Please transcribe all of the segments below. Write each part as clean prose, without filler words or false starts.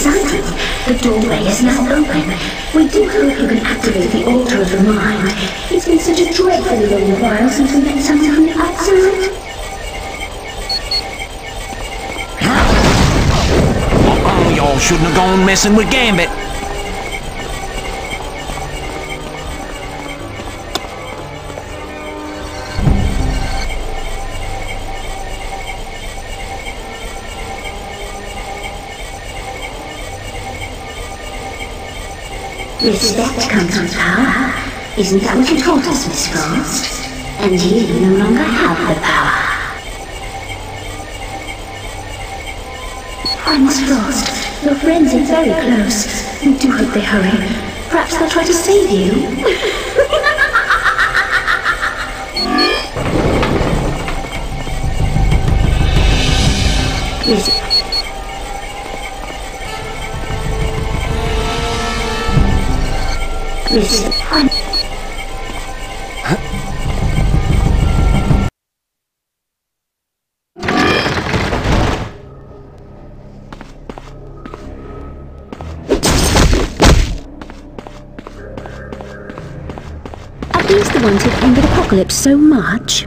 exciting. The doorway is now open. We do hope you can activate the altar of the mind. It's been such a dreadfully long while since we met someone from the outside. Y'all shouldn't have gone messing with Gambit. Respect comes with power. Isn't that what you taught us, Miss Frost? And you no longer have the power. Why, Miss Frost, your friends are very close. We do hope they hurry. Perhaps they'll try to save you. Listen. Listen. Are these the ones who've ended Apocalypse so much?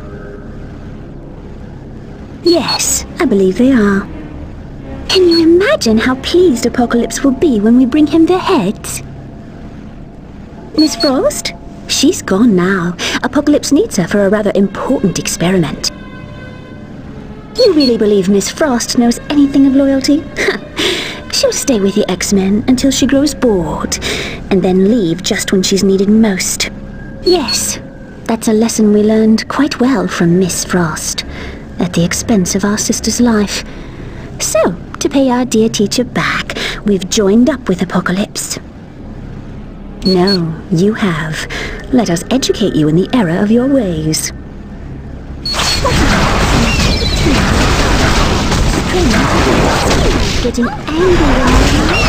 Yes, I believe they are. Can you imagine how pleased Apocalypse will be when we bring him their heads? Miss Frost? She's gone now. Apocalypse needs her for a rather important experiment. You really believe Miss Frost knows anything of loyalty? She'll stay with the X-Men until she grows bored, and then leave just when she's needed most. Yes, that's a lesson we learned quite well from Miss Frost, at the expense of our sister's life. So, to pay our dear teacher back, we've joined up with Apocalypse. No, you have. Let us educate you in the error of your ways. Getting angry.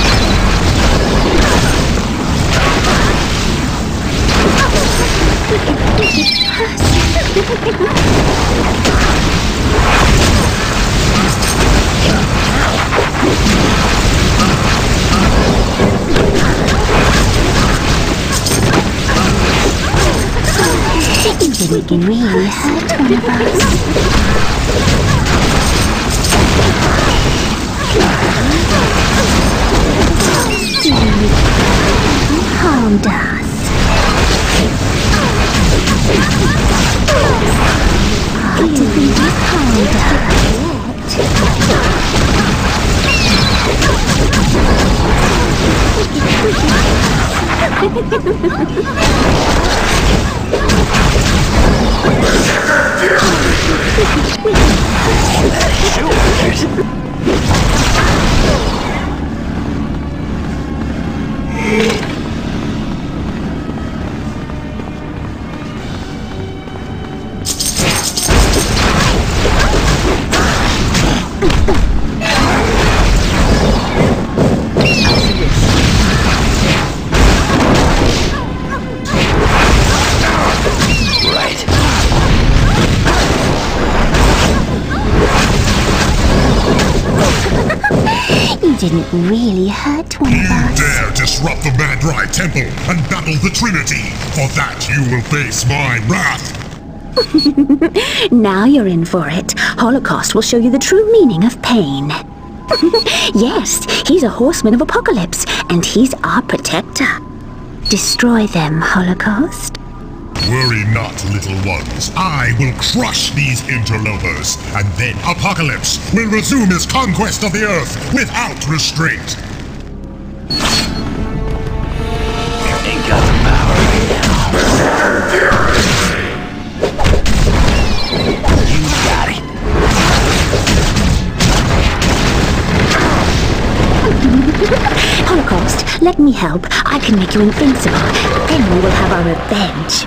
You didn't really hurt one of us. You harmed us. You didn't harm didn't really hurt one of us. You dare disrupt the Mandrai Temple and battle the Trinity. For that you will face my wrath. Now you're in for it. Holocaust will show you the true meaning of pain. Yes, he's a horseman of Apocalypse, and he's our protector. Destroy them, Holocaust. Worry not, little ones. I will crush these interlopers, and then Apocalypse will resume his conquest of the Earth without restraint. You ain't got the power right now. You got it. Holocaust, let me help. I can make you invincible. Then we will have our revenge.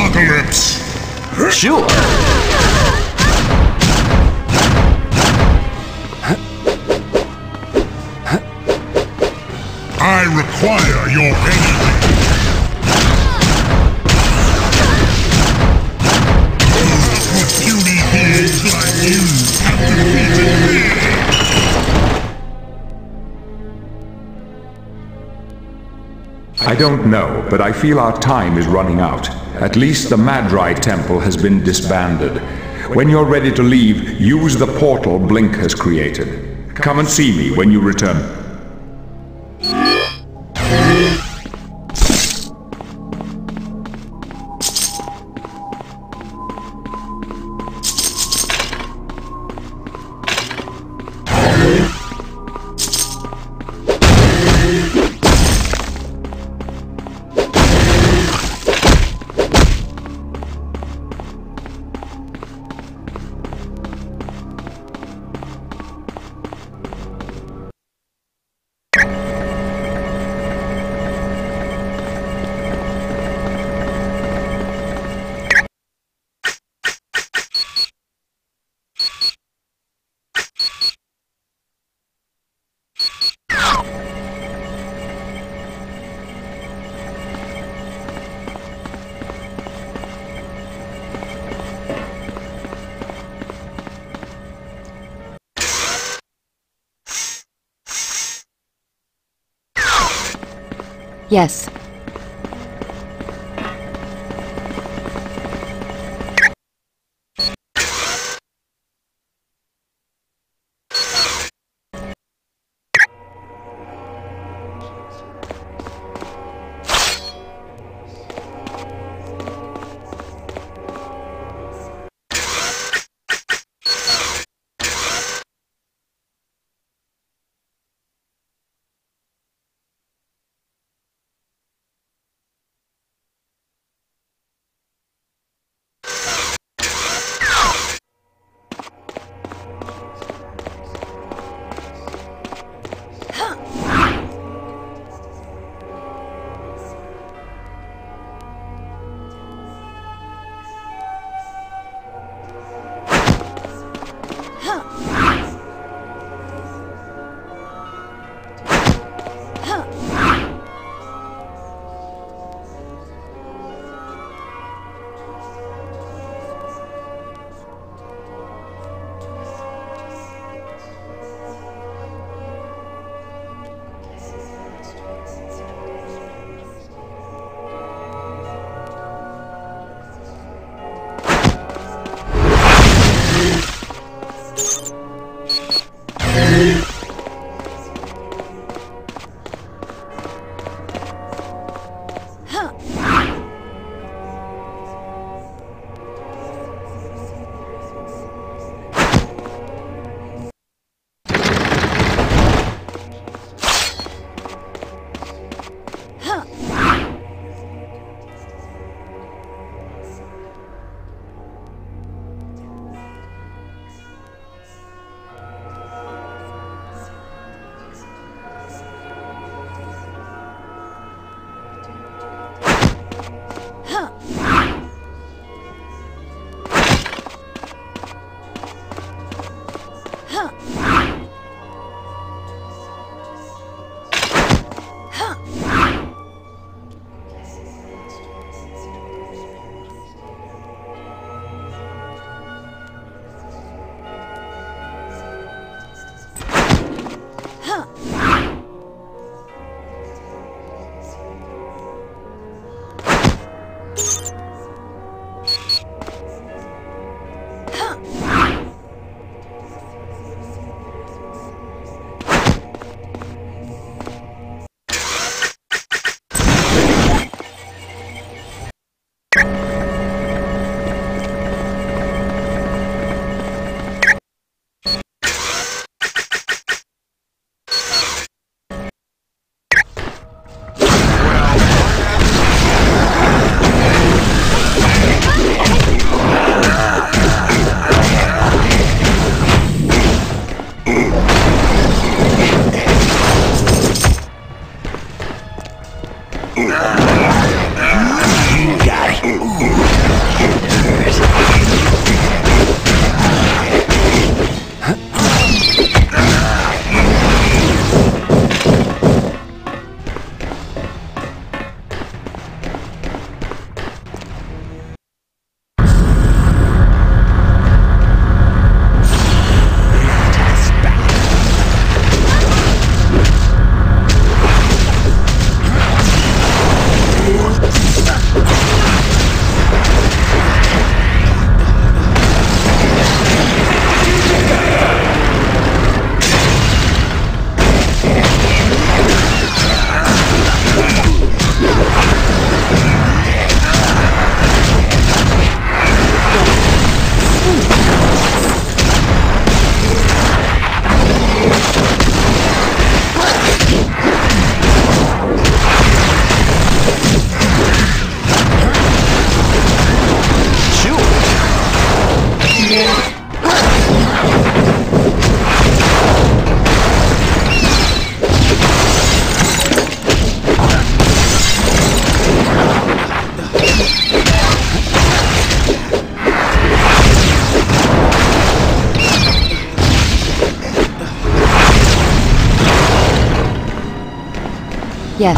Apocalypse! Sure. I require your aid! What puny beings like you have defeated me! I don't know, but I feel our time is running out. At least the Madrai Temple has been disbanded. When you're ready to leave, use the portal Blink has created. Come and see me when you return. Yes. Yes.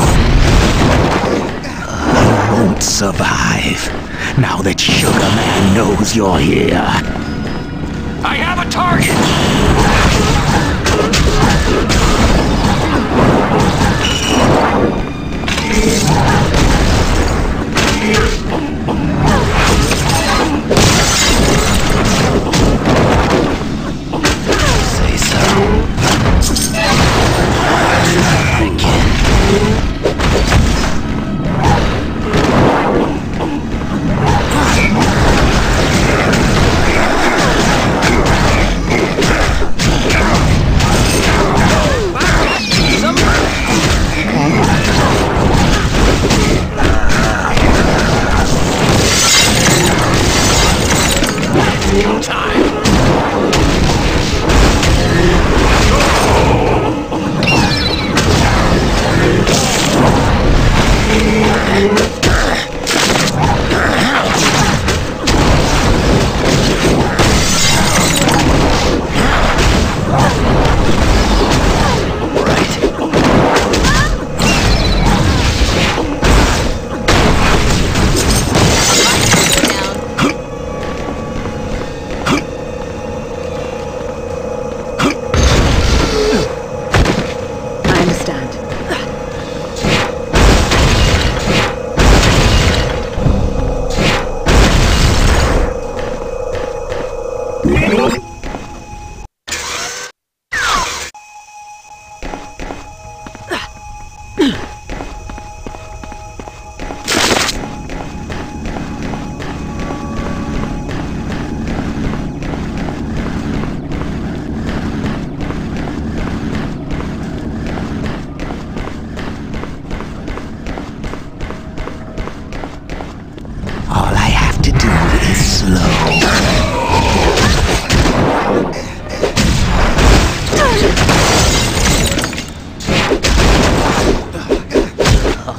You won't survive, now that Sugar Man knows you're here. I have a target! Say so.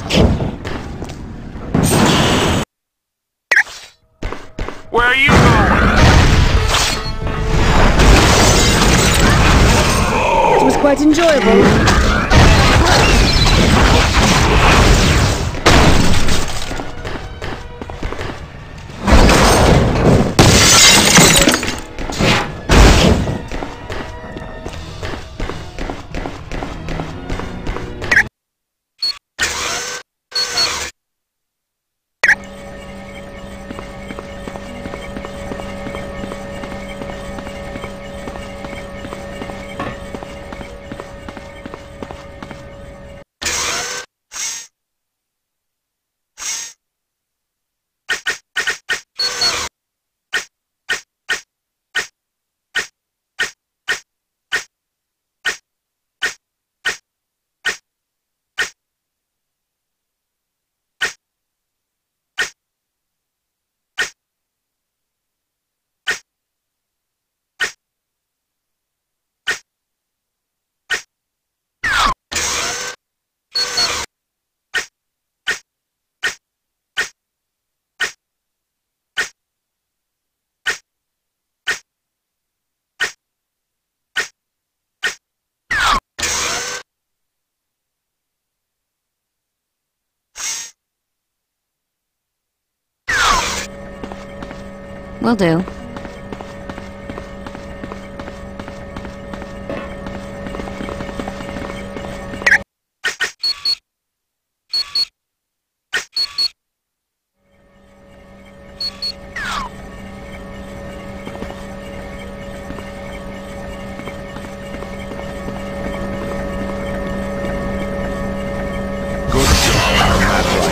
Again. Where are you going? It was quite enjoyable. Will do.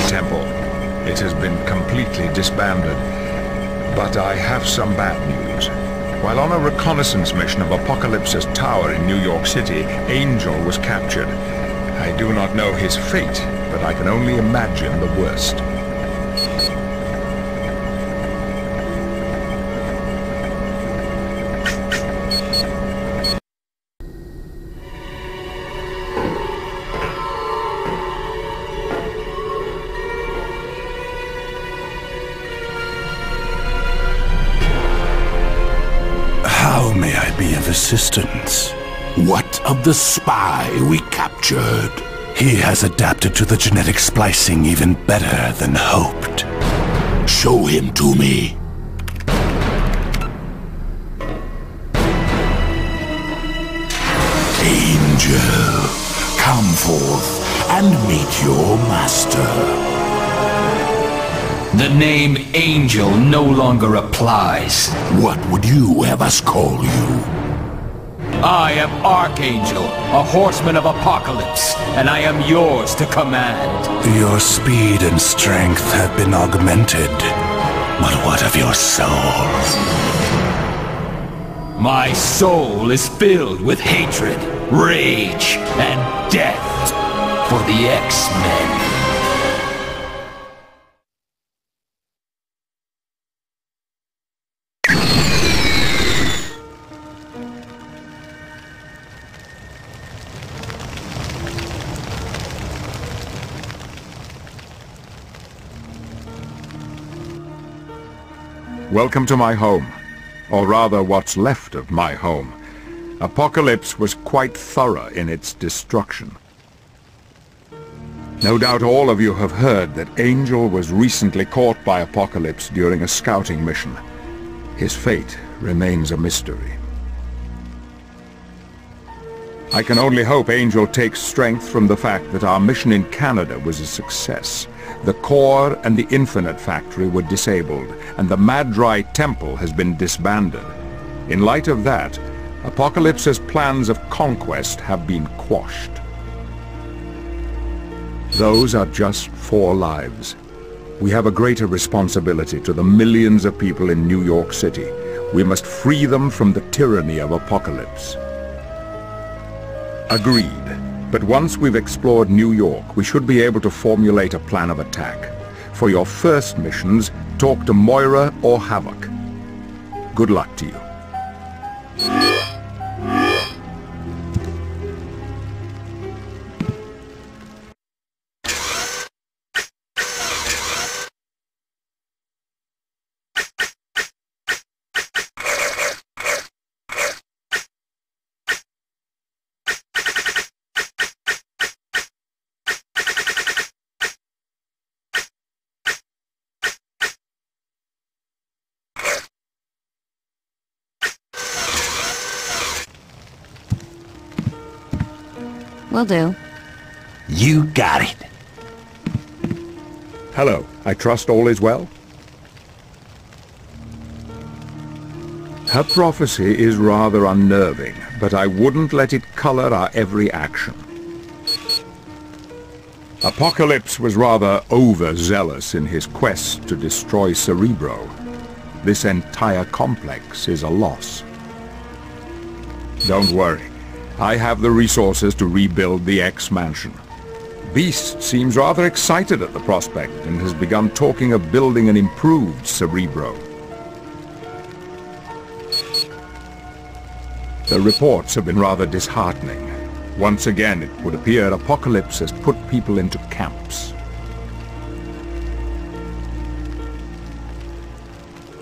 Temple. It has been completely disbanded. But I have some bad news. While on a reconnaissance mission of Apocalypse's tower in New York City, Angel was captured. I do not know his fate, but I can only imagine the worst. How may I be of assistance? What of the spy we captured? He has adapted to the genetic splicing even better than hoped. Show him to me. Angel, come forth and meet your master. The name Angel no longer applies. What would you have us call you? I am Archangel, a horseman of apocalypse, and I am yours to command. Your speed and strength have been augmented. But what of your soul? My soul is filled with hatred, rage, and death for the X-Men. Welcome to my home. Or rather, what's left of my home. Apocalypse was quite thorough in its destruction. No doubt all of you have heard that Angel was recently caught by Apocalypse during a scouting mission. His fate remains a mystery. I can only hope Angel takes strength from the fact that our mission in Canada was a success. The core and the Infinite Factory were disabled, and the Madri Temple has been disbanded. In light of that, Apocalypse's plans of conquest have been quashed. Those are just 4 lives. We have a greater responsibility to the millions of people in New York City. We must free them from the tyranny of Apocalypse. Agreed. But once we've explored New York, we should be able to formulate a plan of attack. For your first missions, talk to Moira or Havoc. Good luck to you. Will do. You got it. Hello. I trust all is well? Her prophecy is rather unnerving, but I wouldn't let it color our every action. Apocalypse was rather overzealous in his quest to destroy Cerebro. This entire complex is a loss. Don't worry. I have the resources to rebuild the X-Mansion. Beast seems rather excited at the prospect and has begun talking of building an improved Cerebro. The reports have been rather disheartening. Once again, it would appear Apocalypse has put people into camps.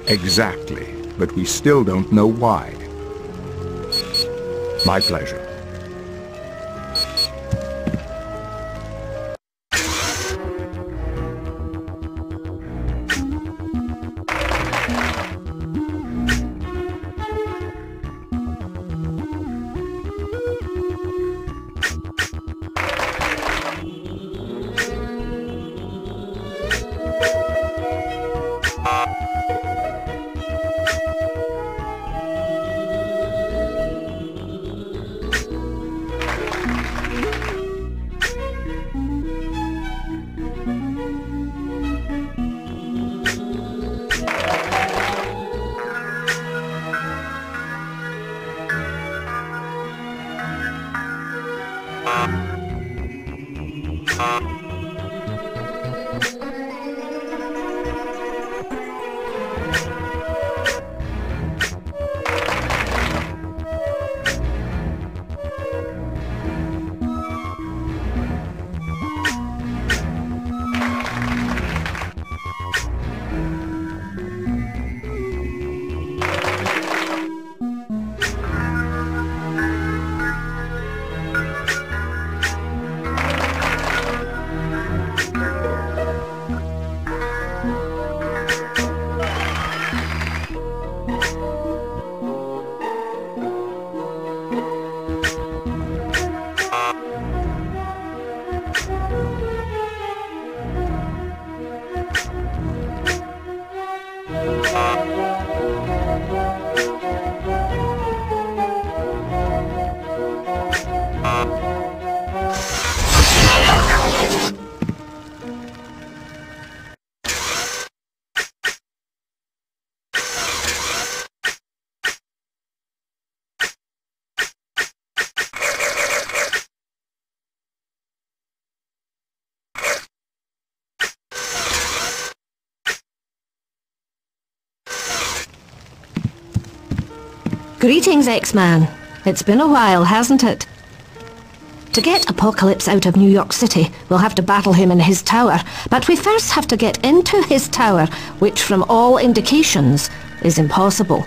Exactly, but we still don't know why. My pleasure. Greetings, X-Man. It's been a while, hasn't it? To get Apocalypse out of New York City, we'll have to battle him in his tower. But we first have to get into his tower, which from all indications is impossible.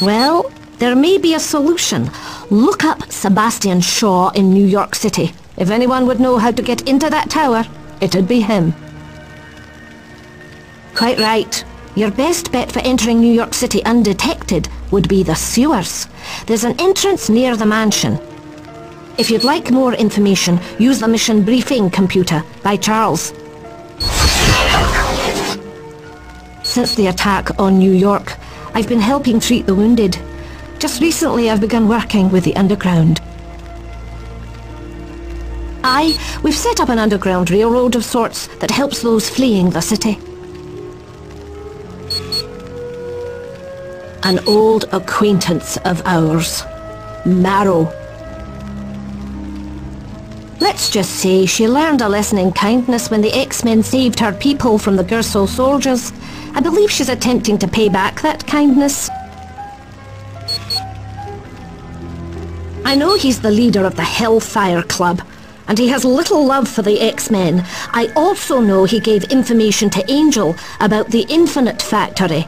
Well, there may be a solution. Look up Sebastian Shaw in New York City. If anyone would know how to get into that tower, it'd be him. Quite right. Your best bet for entering New York City undetected would be the sewers. There's an entrance near the mansion. If you'd like more information, use the mission briefing computer by Charles. Since the attack on New York, I've been helping treat the wounded. Just recently I've begun working with the underground. We've set up an underground railroad of sorts that helps those fleeing the city. An old acquaintance of ours, Marrow. Let's just say she learned a lesson in kindness when the X-Men saved her people from the Gurso soldiers. I believe she's attempting to pay back that kindness. I know he's the leader of the Hellfire Club, and he has little love for the X-Men. I also know he gave information to Angel about the Infinite Factory.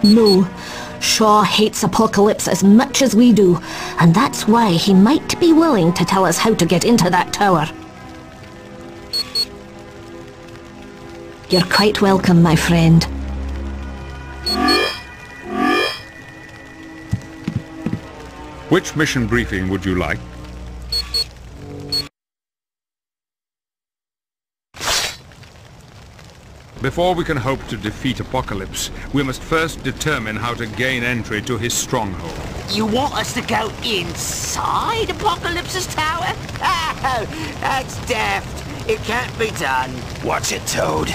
No, Shaw hates Apocalypse as much as we do, and that's why he might be willing to tell us how to get into that tower. You're quite welcome, my friend. Which mission briefing would you like? Before we can hope to defeat Apocalypse, we must first determine how to gain entry to his stronghold. You want us to go inside Apocalypse's tower? Oh, that's daft. It can't be done. Watch it, Toad.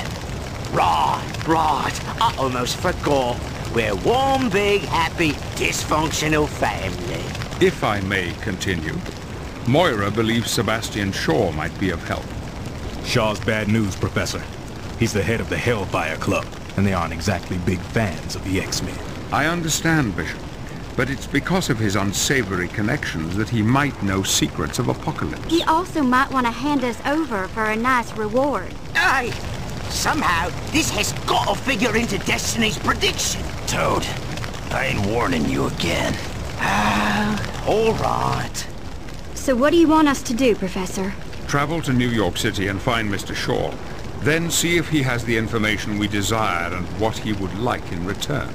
Right. I almost forgot. We're one big, happy, dysfunctional family. If I may continue, Moira believes Sebastian Shaw might be of help. Shaw's bad news, Professor. He's the head of the Hellfire Club, and they aren't exactly big fans of the X-Men. I understand, Bishop, but it's because of his unsavory connections that he might know secrets of Apocalypse. He also might want to hand us over for a nice reward. Hey! Somehow, this has got to figure into Destiny's prediction. Toad, I ain't warning you again. All right. So what do you want us to do, Professor? Travel to New York City and find Mr. Shaw. Then see if he has the information we desire and what he would like in return.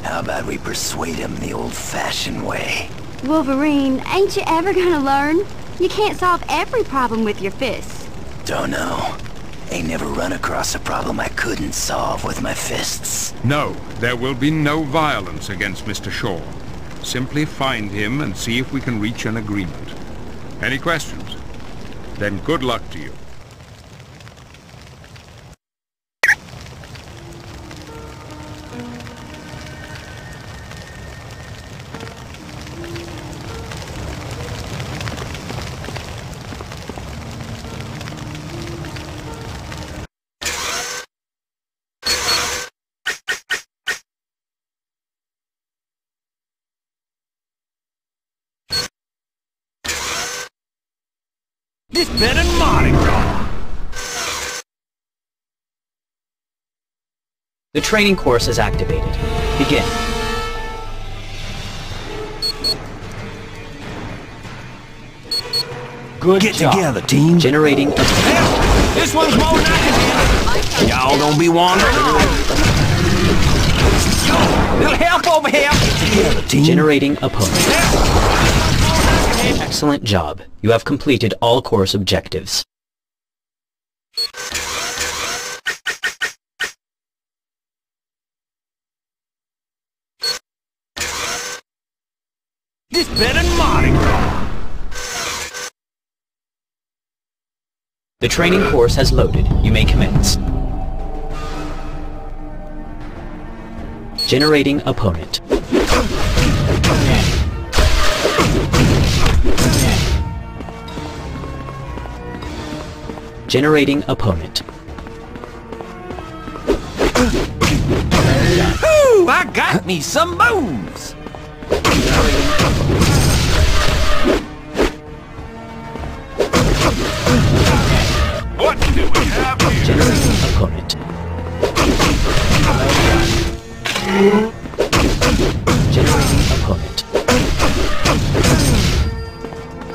How about we persuade him the old-fashioned way? Wolverine, ain't you ever gonna learn? You can't solve every problem with your fists. Don't know. Ain't never run across a problem I couldn't solve with my fists. No, there will be no violence against Mr. Shaw. Simply find him and see if we can reach an agreement. Any questions? Then good luck to you. This better Mardi Gras! The training course is activated. Begin. Good Get job. together, team. Generating a... This one's more than I can handle. Y'all don't be wandering. Little help over here. Get together, team. Generating opponent. Excellent job. You have completed all course objectives. This better than Mardi Gras. The training course has loaded. You may commence. Generating opponent. Generating opponent. Ooh, I got me some moves! What do we have here? Generating opponent. Generating opponent.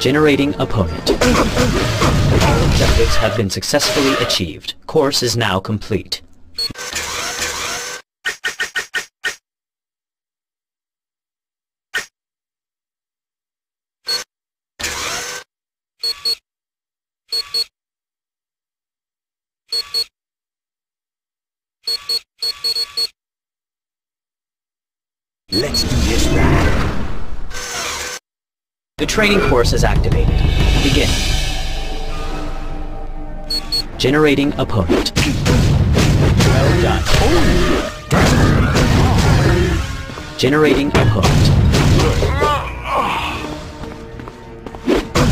Generating opponent. All objectives have been successfully achieved. Course is now complete. Let's do this right. The training course is activated. Begin. Generating opponent. Well done. Generating opponent.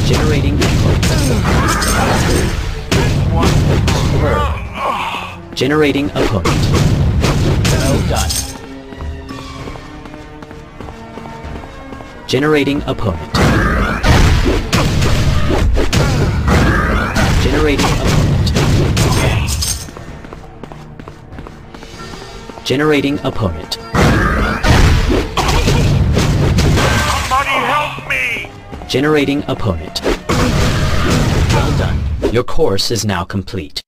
Generating opponent. Generating opponent. Well done. Generating opponent. Generating opponent. Generating opponent. Somebody help me! Generating opponent. Well done. Your course is now complete.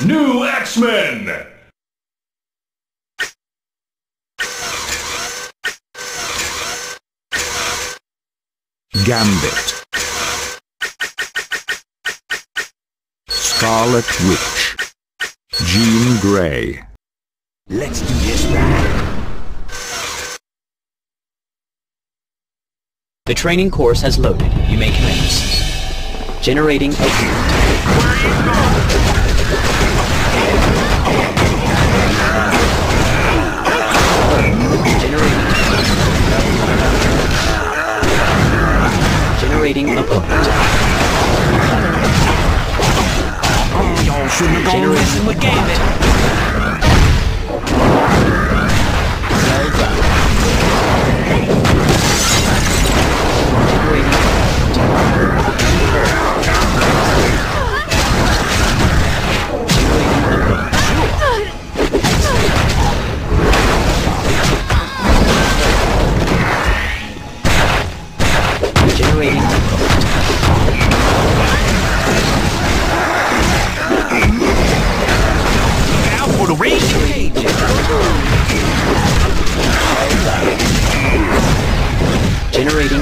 New X-Men! Gambit. Scarlet Witch. Jean Grey. Let's do this right. The training course has loaded. You may commence. Generating opponent. Generating opponent. Y'all shouldn't have gone messing with Gambit. Generating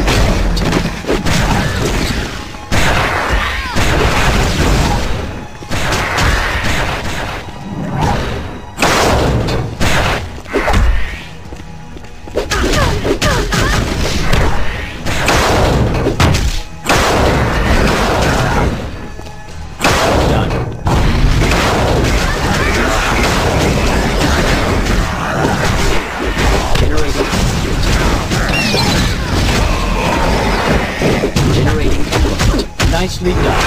nicely done.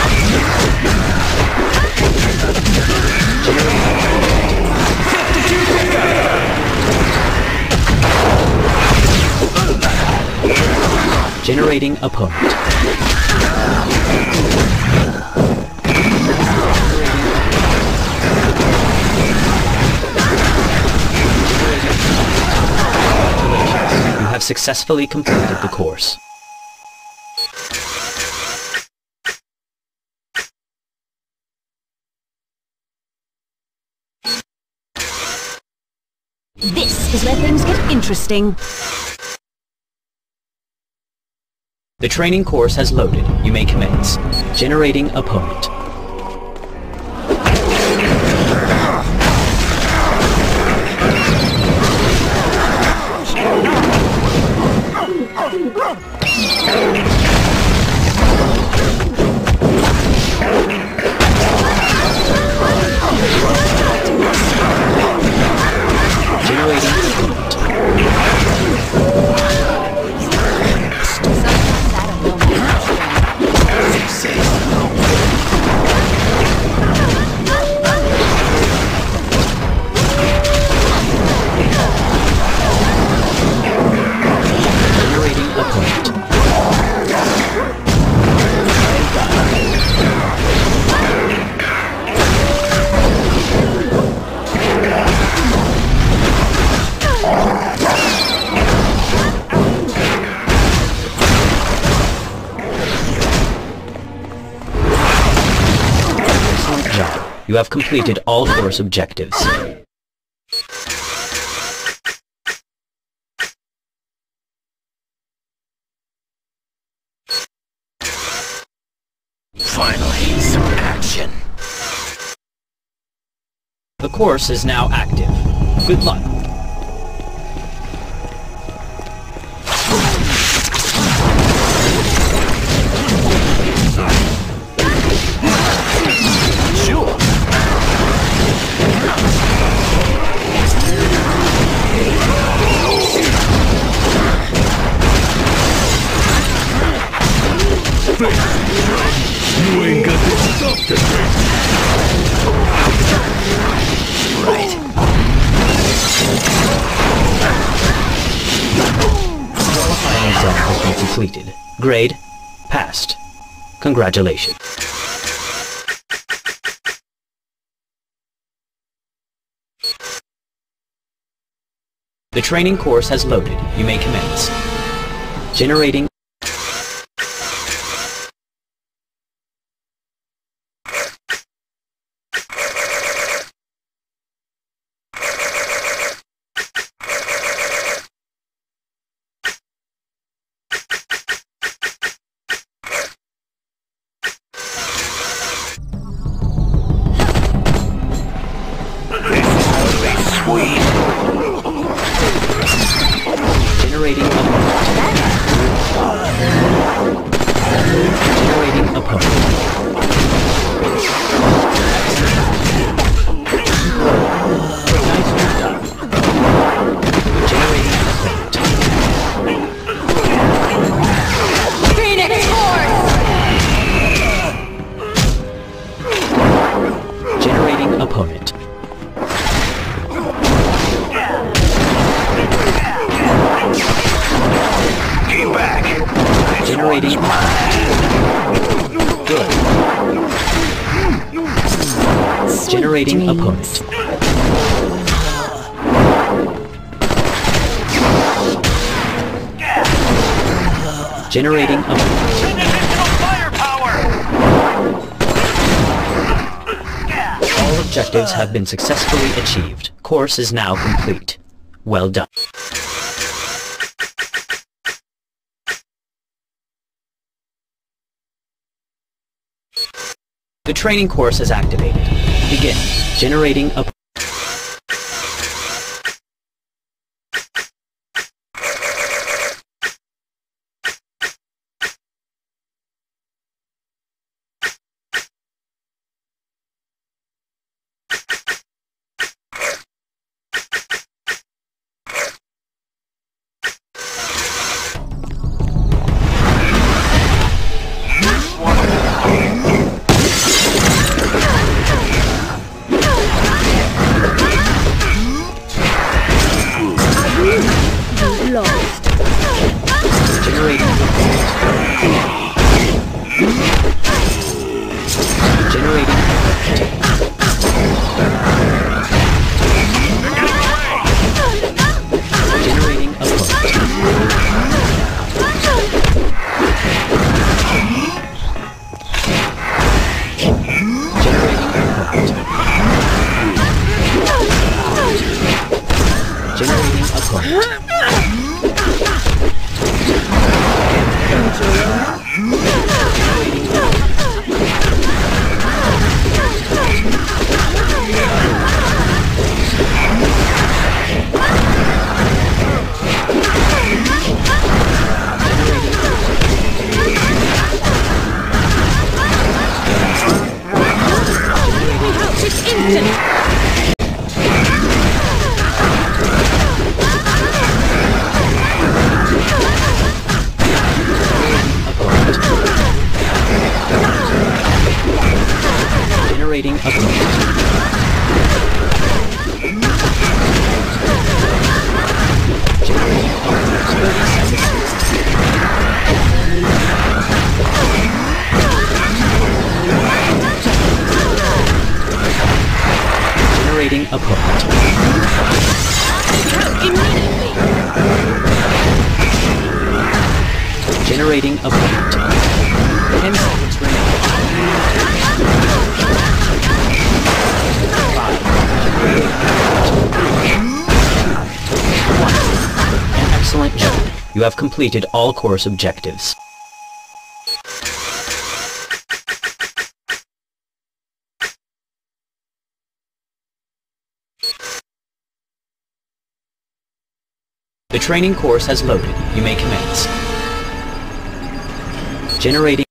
Generating opponent. You have successfully completed the course. This is where things get interesting. The training course has loaded. You may commence. Generating opponent. You have completed all course objectives. Finally, some action. The course is now active. Good luck. Sure. You ain't got the stuff to drink. Right. Qualifying exam has been completed. Grade, passed. Congratulations. The training course has loaded. You may commence. Generating. Generating opponent. Phoenix Force! Generating opponent. Get back. Generating. Good. Generating opponent. Generating opponent. All objectives have been successfully achieved. Course is now complete. Well done. The training course is activated. Begin. Generating a... Lost. Generating opponent. Generating opponent. Generating opponent. Generating opponent. 10 seconds remaining. 5. An excellent job. You have completed all course objectives. The training course has loaded. You may commence. Generating.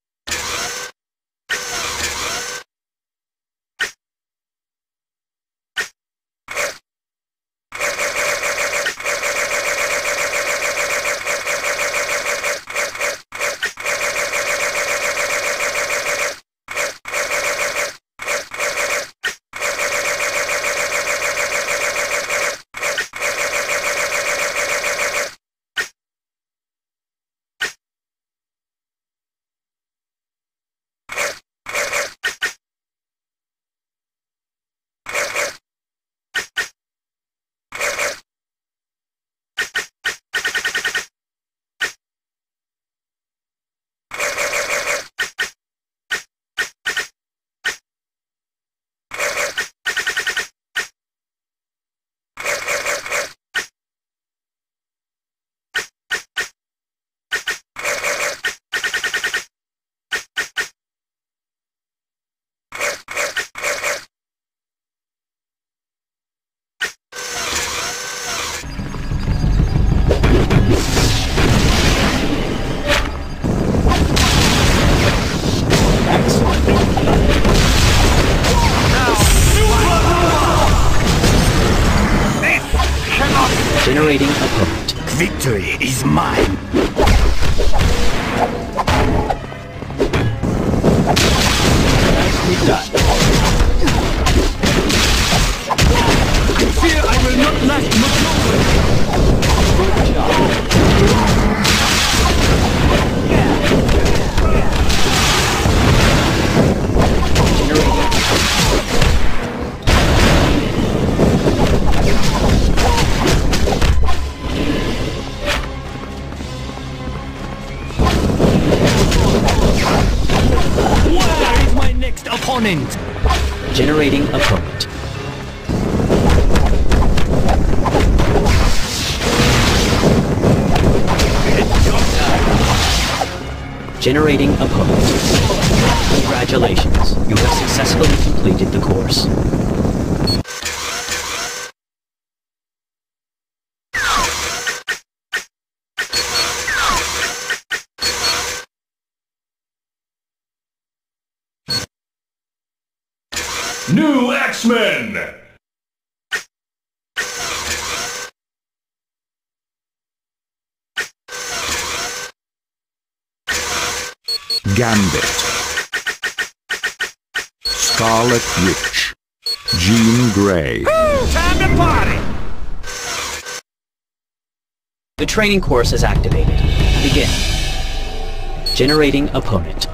Generating opponent. Victory is mine. Nicely done. I fear I will not last much longer. Good job. Opponent. Generating opponent. Generating opponent. Congratulations, you have successfully completed the course. New X-Men! Gambit, Scarlet Witch, Jean Grey. Time to party! The training course is activated. Begin. Generating opponent.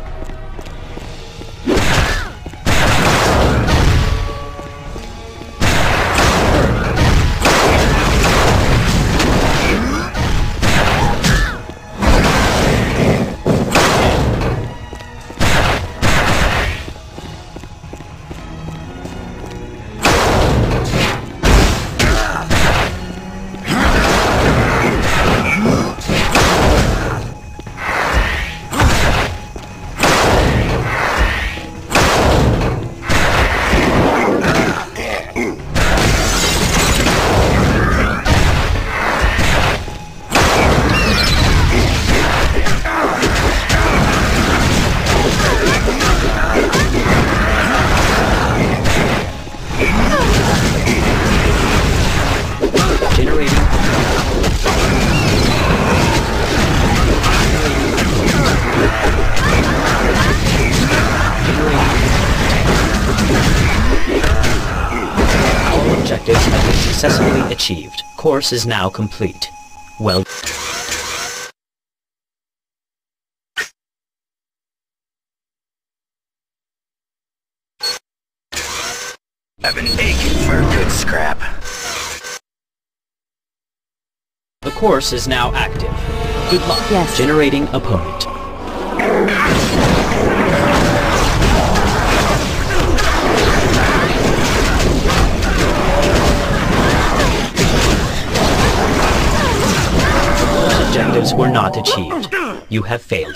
successfully achieved. Course is now complete. Well... I've been aching for a good scrap. The course is now active. Good luck. Yes. Generating opponent. Objectives were not achieved. You have failed.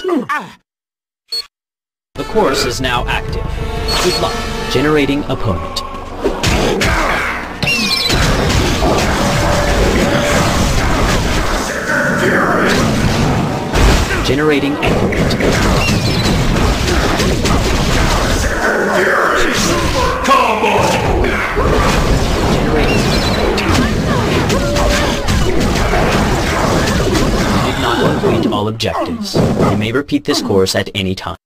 The course is now active. Good luck. Generating opponent. Generating opponent. Generating did not complete all objectives. You may repeat this course at any time.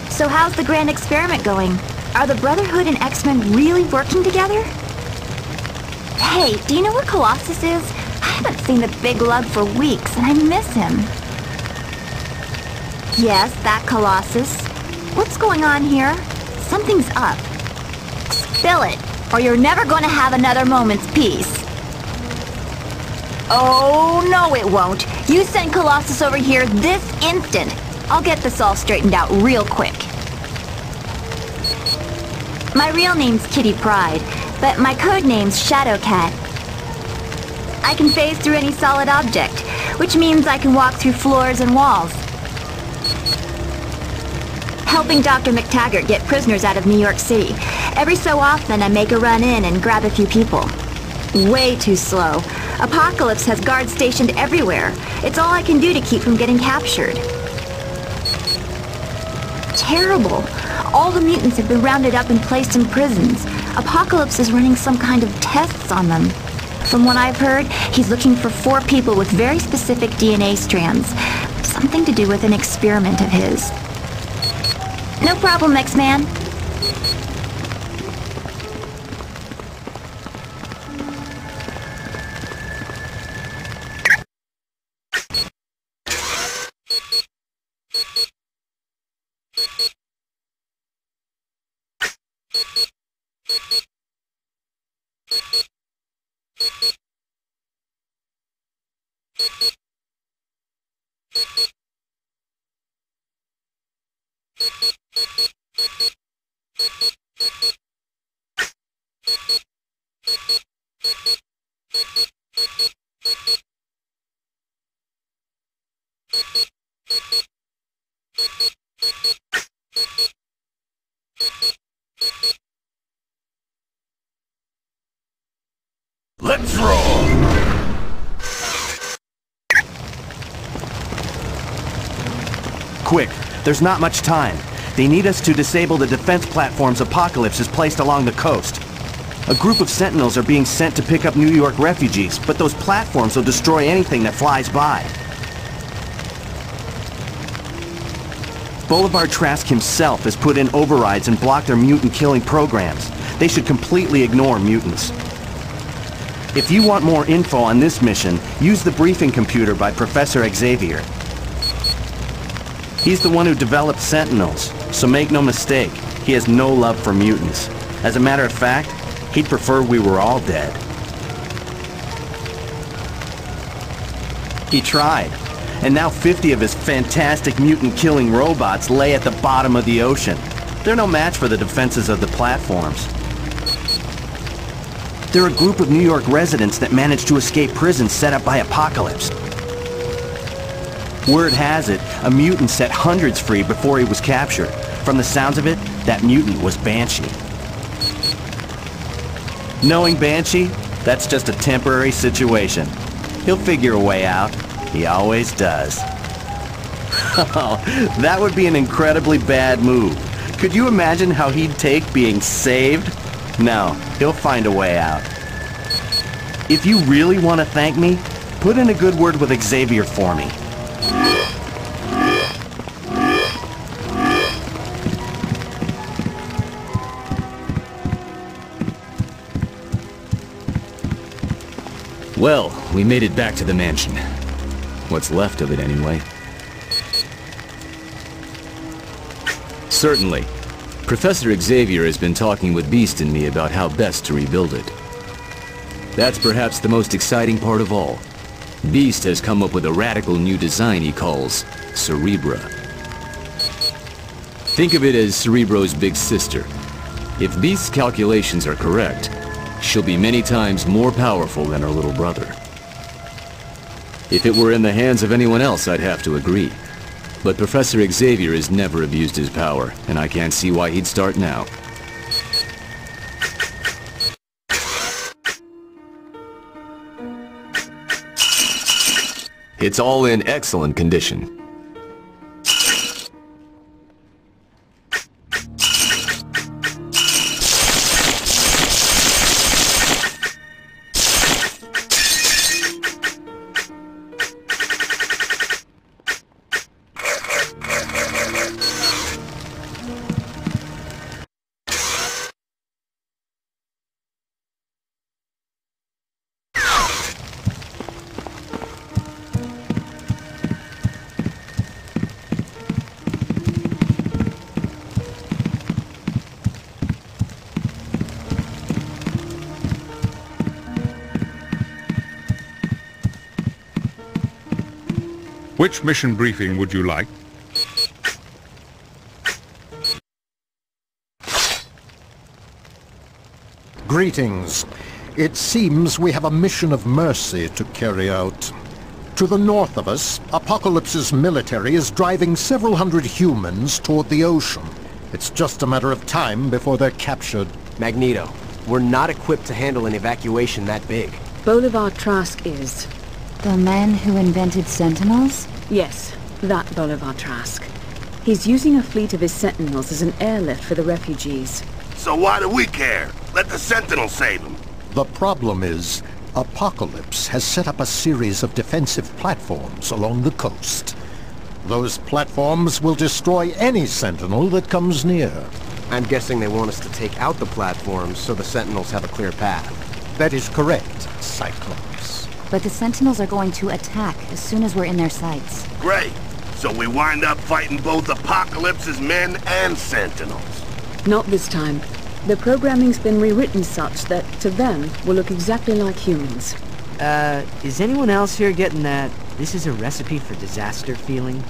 So how's the grand experiment going? Are the Brotherhood and X-Men really working together? Hey, do you know where Colossus is? I haven't seen the big lug for weeks, and I miss him. Yes, that Colossus. What's going on here? Something's up. Spill it, or you're never going to have another moment's peace. Oh, no it won't. You send Colossus over here this instant. I'll get this all straightened out real quick. My real name's Kitty Pryde, but my code name's Shadowcat. I can phase through any solid object, which means I can walk through floors and walls. Helping Dr. McTaggart get prisoners out of New York City. Every so often I make a run in and grab a few people. Way too slow. Apocalypse has guards stationed everywhere. It's all I can do to keep from getting captured. Terrible. All the mutants have been rounded up and placed in prisons. Apocalypse is running some kind of tests on them. From what I've heard, he's looking for 4 people with very specific DNA strands. Something to do with an experiment of his. No problem, X-Man. Let's roll! Quick, there's not much time. They need us to disable the defense platforms Apocalypse has placed along the coast. A group of Sentinels are being sent to pick up New York refugees, but those platforms will destroy anything that flies by. Boulevard Trask himself has put in overrides and blocked their mutant-killing programs. They should completely ignore mutants. If you want more info on this mission, use the briefing computer by Professor Xavier. He's the one who developed Sentinels, so make no mistake, he has no love for mutants. As a matter of fact, he'd prefer we were all dead. He tried, and now 50 of his fantastic mutant-killing robots lay at the bottom of the ocean. They're no match for the defenses of the platforms. They're a group of New York residents that managed to escape prison set up by Apocalypse. Word has it, a mutant set hundreds free before he was captured. From the sounds of it, that mutant was Banshee. Knowing Banshee, that's just a temporary situation. He'll figure a way out. He always does. Oh, that would be an incredibly bad move. Could you imagine how he'd take being saved? No, he'll find a way out. If you really want to thank me, put in a good word with Xavier for me. Well, we made it back to the mansion. What's left of it, anyway. Certainly. Professor Xavier has been talking with Beast and me about how best to rebuild it. That's perhaps the most exciting part of all. Beast has come up with a radical new design he calls Cerebra. Think of it as Cerebro's big sister. If Beast's calculations are correct, she'll be many times more powerful than her little brother. If it were in the hands of anyone else, I'd have to agree. But Professor Xavier has never abused his power, and I can't see why he'd start now. It's all in excellent condition. Which mission briefing would you like? Greetings. It seems we have a mission of mercy to carry out. To the north of us, Apocalypse's military is driving several hundred humans toward the ocean. It's just a matter of time before they're captured. Magneto, we're not equipped to handle an evacuation that big. Boulevard Trask is. The man who invented Sentinels? Yes, that Boulevard Trask. He's using a fleet of his Sentinels as an airlift for the refugees. So why do we care? Let the Sentinels save them. The problem is, Apocalypse has set up a series of defensive platforms along the coast. Those platforms will destroy any Sentinel that comes near. I'm guessing they want us to take out the platforms so the Sentinels have a clear path. That is correct, Cyclops. But the Sentinels are going to attack as soon as we're in their sights. Great. So we wind up fighting both Apocalypse's men and Sentinels. Not this time. The programming's been rewritten such that, to them, we'll look exactly like humans. Is anyone else here getting that this is a recipe for disaster feeling?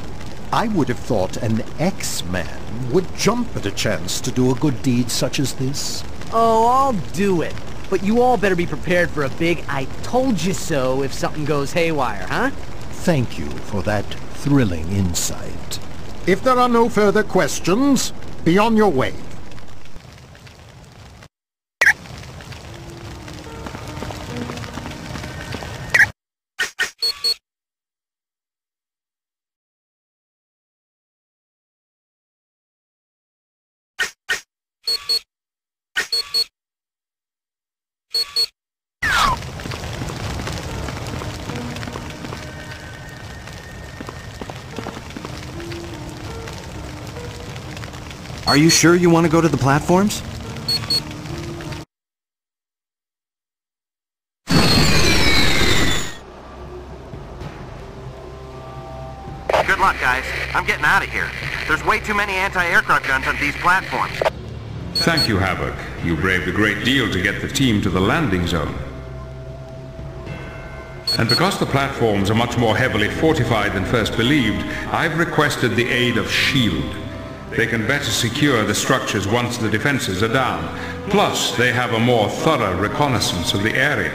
I would have thought an X-Man would jump at a chance to do a good deed such as this. Oh, I'll do it. But you all better be prepared for a big I told you so if something goes haywire, huh? Thank you for that thrilling insight. If there are no further questions, be on your way. Are you sure you want to go to the platforms? Good luck, guys. I'm getting out of here. There's way too many anti-aircraft guns on these platforms. Thank you, Havoc. You braved a great deal to get the team to the landing zone. And because the platforms are much more heavily fortified than first believed, I've requested the aid of S.H.I.E.L.D. They can better secure the structures once the defenses are down. Plus, they have a more thorough reconnaissance of the area.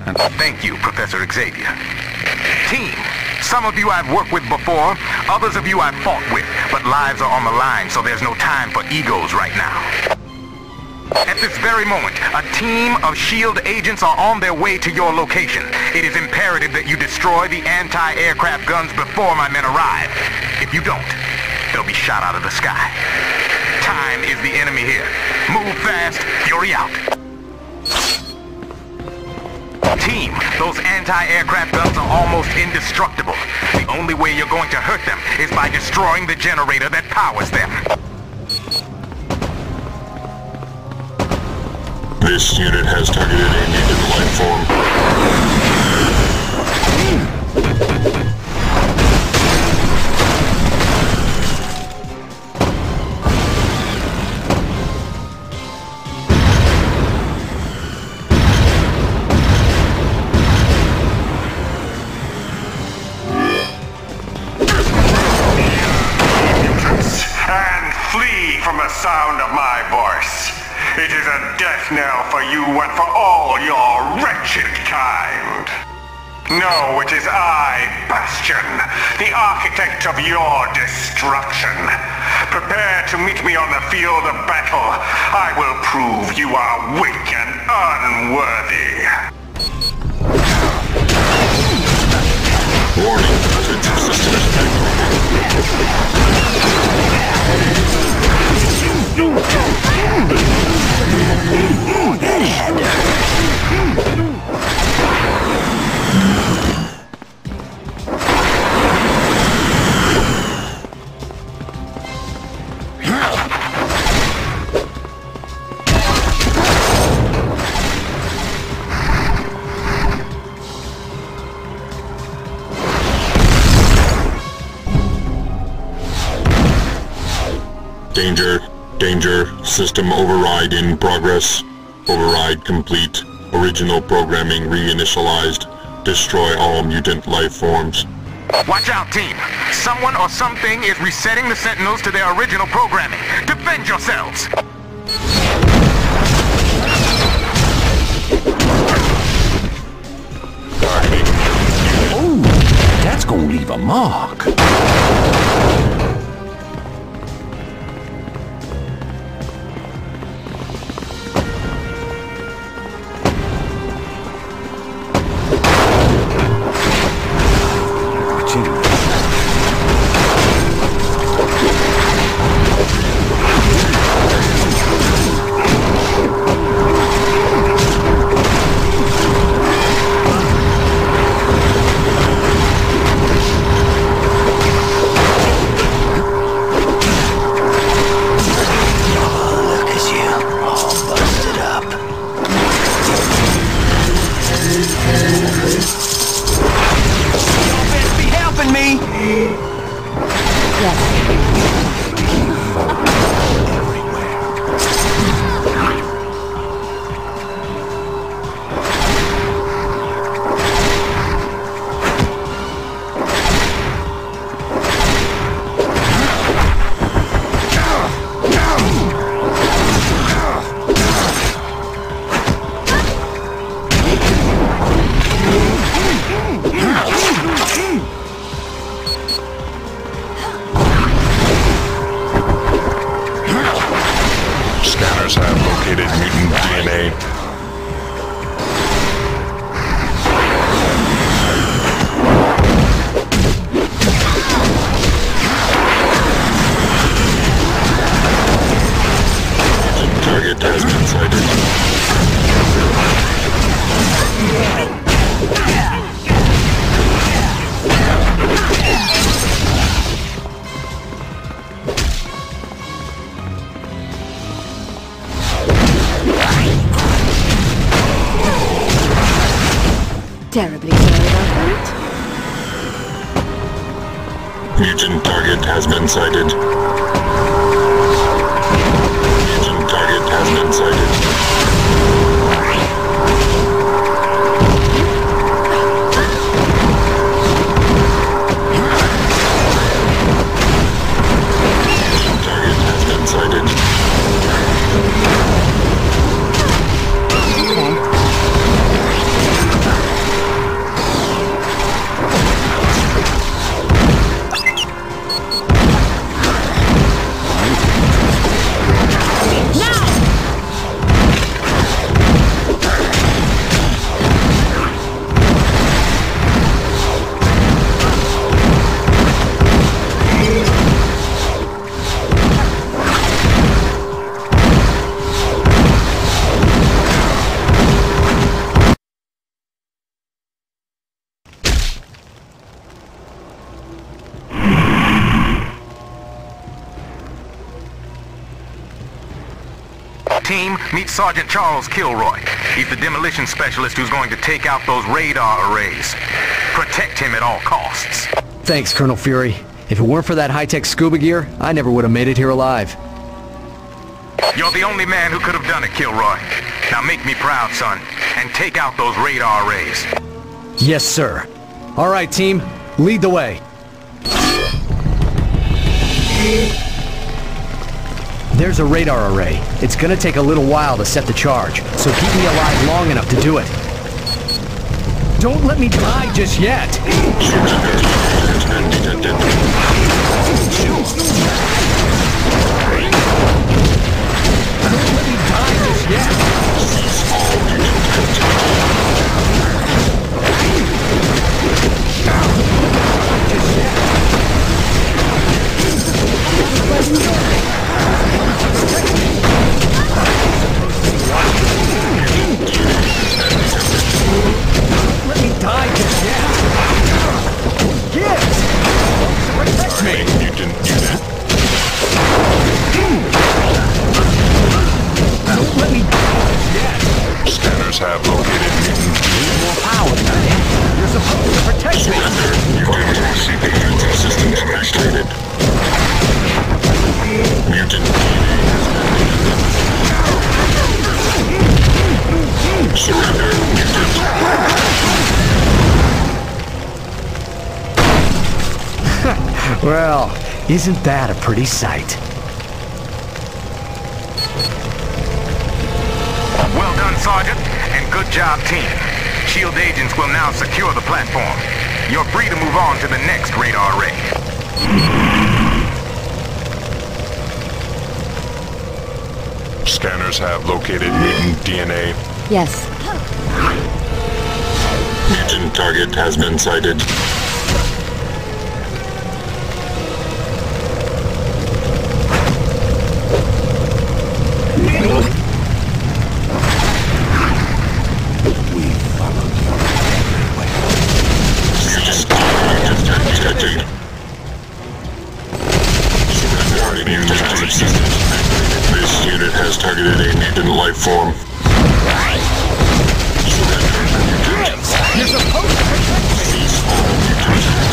And thank you, Professor Xavier. Team, some of you I've worked with before, others of you I've fought with, but lives are on the line, so there's no time for egos right now. At this very moment, a team of S.H.I.E.L.D. agents are on their way to your location. It is imperative that you destroy the anti-aircraft guns before my men arrive. If you don't, they'll be shot out of the sky. Time is the enemy here. Move fast, Fury out. Team, those anti-aircraft guns are almost indestructible. The only way you're going to hurt them is by destroying the generator that powers them. This unit has targeted a mutant life form. And flee from the sound of my voice. It is a death knell for you and for all your wretched kind. No, it is I, Bastion, the architect of your destruction. Prepare to meet me on the field of battle. I will prove you are weak and unworthy. Warning, sensor system Danger, danger, system override in progress. Override complete. Original programming reinitialized. Destroy all mutant life forms. Watch out, team. Someone or something is resetting the Sentinels to their original programming. Defend yourselves! Oh, that's gonna leave a mark. Scanners have located mutant DNA. Target has been sighted. Terribly sorry about that. Mutant target has been sighted. Mutant target has been sighted. Team, meet Sergeant Charles Kilroy. He's the demolition specialist who's going to take out those radar arrays. Protect him at all costs. Thanks, Colonel Fury. If it weren't for that high-tech scuba gear, I never would have made it here alive. You're the only man who could have done it, Kilroy. Now make me proud, son, and take out those radar arrays. Yes, sir. All right, team. Lead the way. There's a radar array. It's gonna take a little while to set the charge, so keep me alive long enough to do it. Don't let me die just yet! Don't let me die just yet! Let me die just yet! Gibbs! Protect me! Mutant unit. Don't let me die just yet! Scanners have located mutant. More power, man. You're supposed to protect me! Mutant CPU systems activated. Mutant DNA has been detected. Surrender, mutant. Well, isn't that a pretty sight? Well done, Sergeant, and good job, team. SHIELD agents will now secure the platform. You're free to move on to the next radar array. Scanners have located mutant DNA. Yes. Mutant target has been sighted. This unit has targeted a mutant life form. You're supposed to protect me! Cease all mutant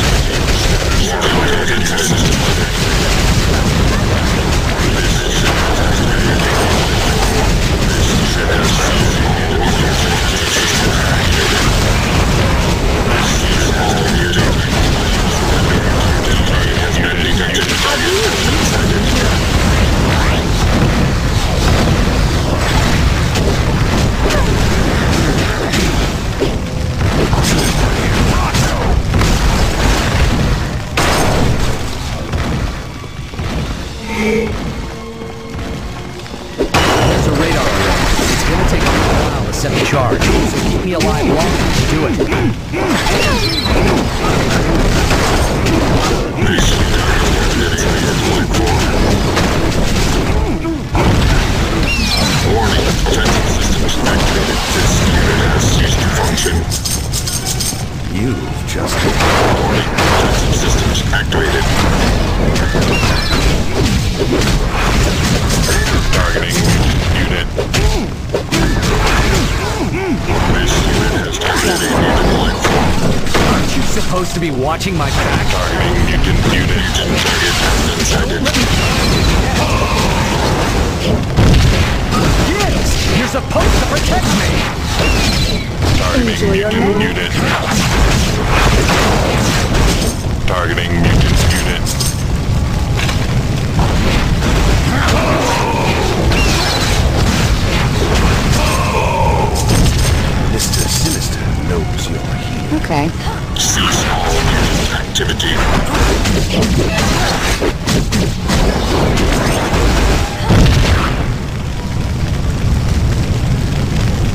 There's a radar array. It's gonna take a little while to set the charge, so keep me alive long enough to do it. Warning, defensive systems activated. This unit has ceased to function. You've just... Warning, defensive systems activated. Targeting unit. This unit has targeted a mutant life supposed to be watching my back? Targeting mutant unit. Mutant target has been sighted. Yes! You're supposed to protect me! Targeting mutant unit. Targeting mutant unit. Mr. Sinister knows you're here. Okay. Cease all mutant activity.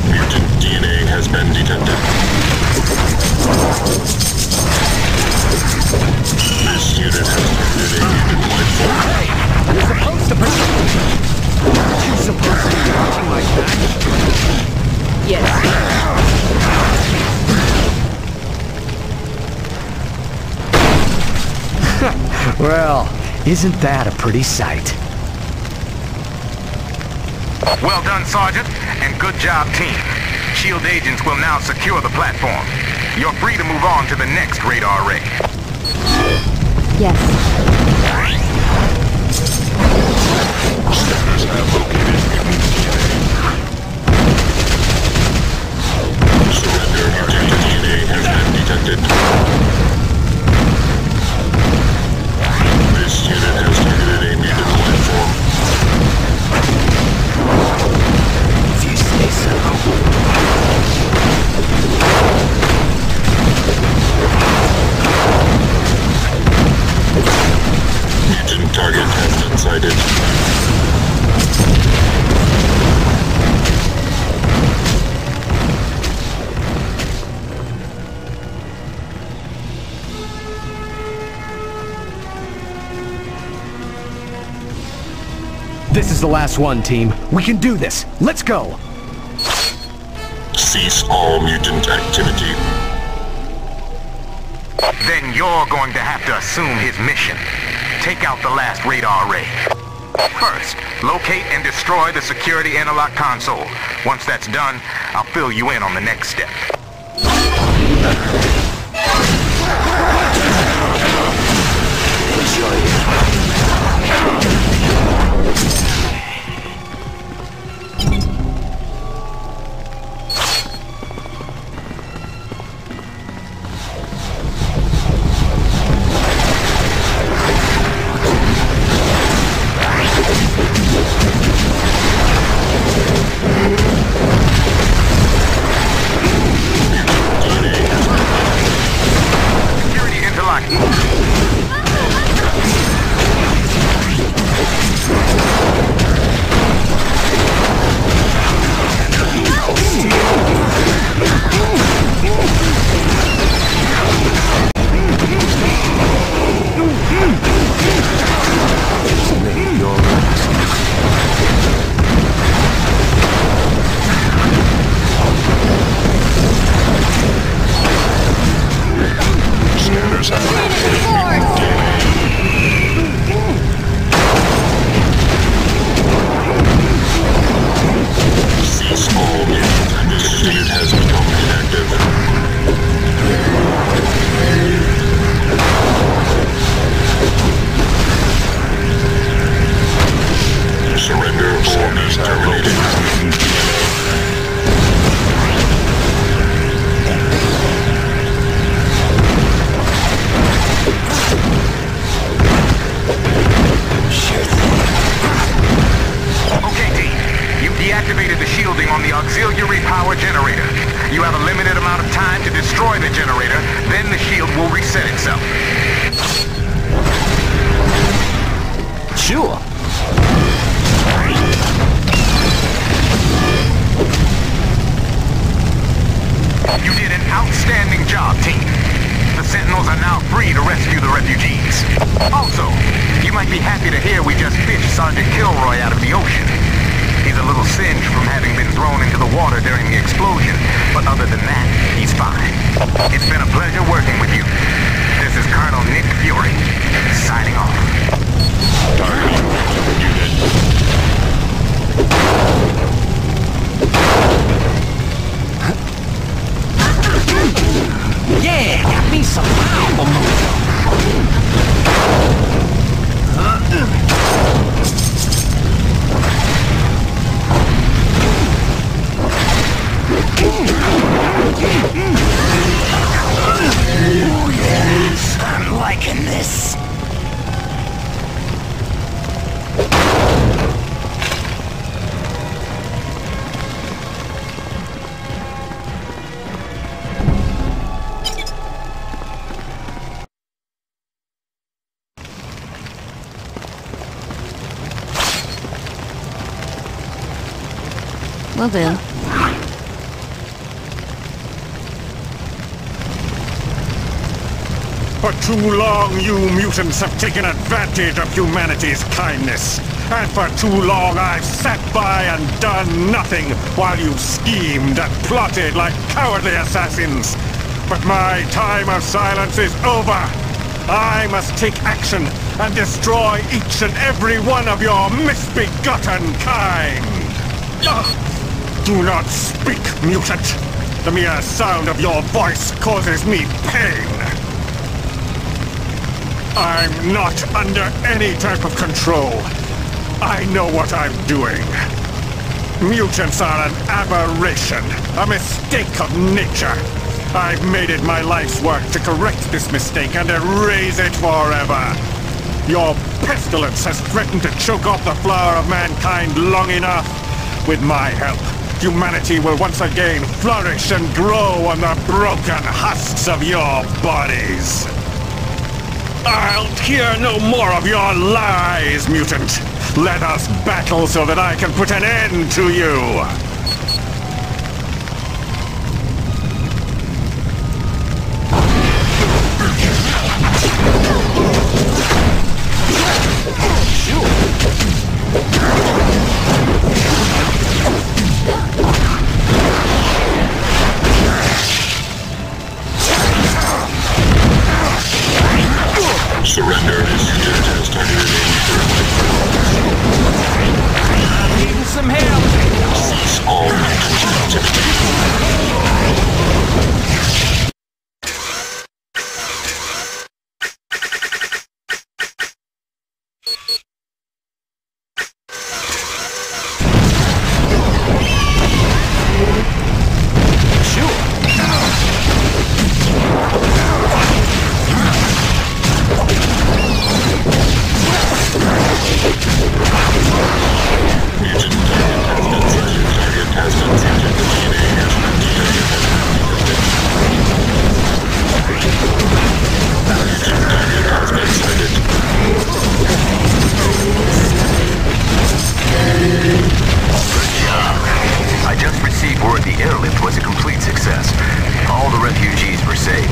Mutant DNA has been detected. This unit has targeted a mutant life form. Hey! You're supposed to protect me! You're supposed to be watching my back? Yes. Well, isn't that a pretty sight? Well done, Sergeant, and good job, team. SHIELD agents will now secure the platform. You're free to move on to the next radar array. Yes. Scanners have located mutant DNA. Surrender. Mutant DNA has been detected. This unit has targeted a mutant life form. If you say so. Mutant target has been sighted. This is the last one, team. We can do this. Let's go! Cease all mutant activity. Then you're going to have to assume his mission. Take out the last radar array. First, locate and destroy the security interlock console. Once that's done, I'll fill you in on the next step. Security interlock. Scanners have located mutant DNA. Cease all mutant activity. This unit has become inactive. Surrender or be terminated. Okay, team. You've deactivated the shielding on the auxiliary power generator. You have a limited amount of time to destroy the generator, then the shield will reset itself. Sure. You did an outstanding job, team. The Sentinels are now free to rescue the refugees. Also, you might be happy to hear we just fished Sergeant Kilroy out of the ocean. He's a little singed from having been thrown into the water during the explosion, but other than that, he's fine. It's been a pleasure working with you. This is Colonel Nick Fury, signing off. Targeting unit. Yeah, got me some power. Will do. For too long, you mutants have taken advantage of humanity's kindness. And for too long, I've sat by and done nothing while you schemed and plotted like cowardly assassins. But my time of silence is over. I must take action and destroy each and every one of your misbegotten kind. Do not speak, mutant. The mere sound of your voice causes me pain. I'm not under any type of control. I know what I'm doing. Mutants are an aberration, a mistake of nature. I've made it my life's work to correct this mistake and erase it forever. Your pestilence has threatened to choke off the flower of mankind long enough. With my help, humanity will once again flourish and grow on the broken husks of your bodies. I'll hear no more of your lies, mutant. Let us battle so that I can put an end to you. Surrender. This unit has targeted I'm needing some help. Cease all activity. I just received word the airlift was a complete success. All the refugees were saved.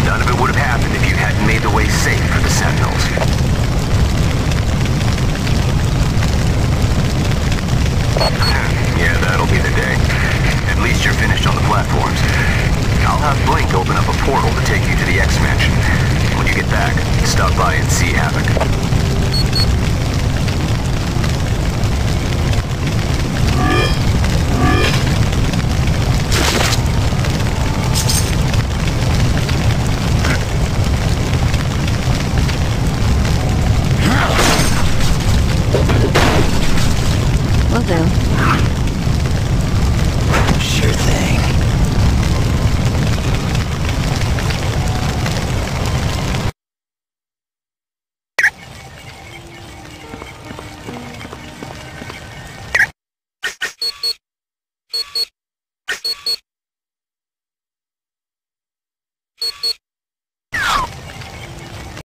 None of it would have happened if you hadn't made the way safe for the Sentinels. Yeah, that'll be the day. At least you're finished on the platforms. I'll have Blink open up a portal to take you to the X-Mansion. When you get back, stop by and see Havoc. Will do. Sure thing.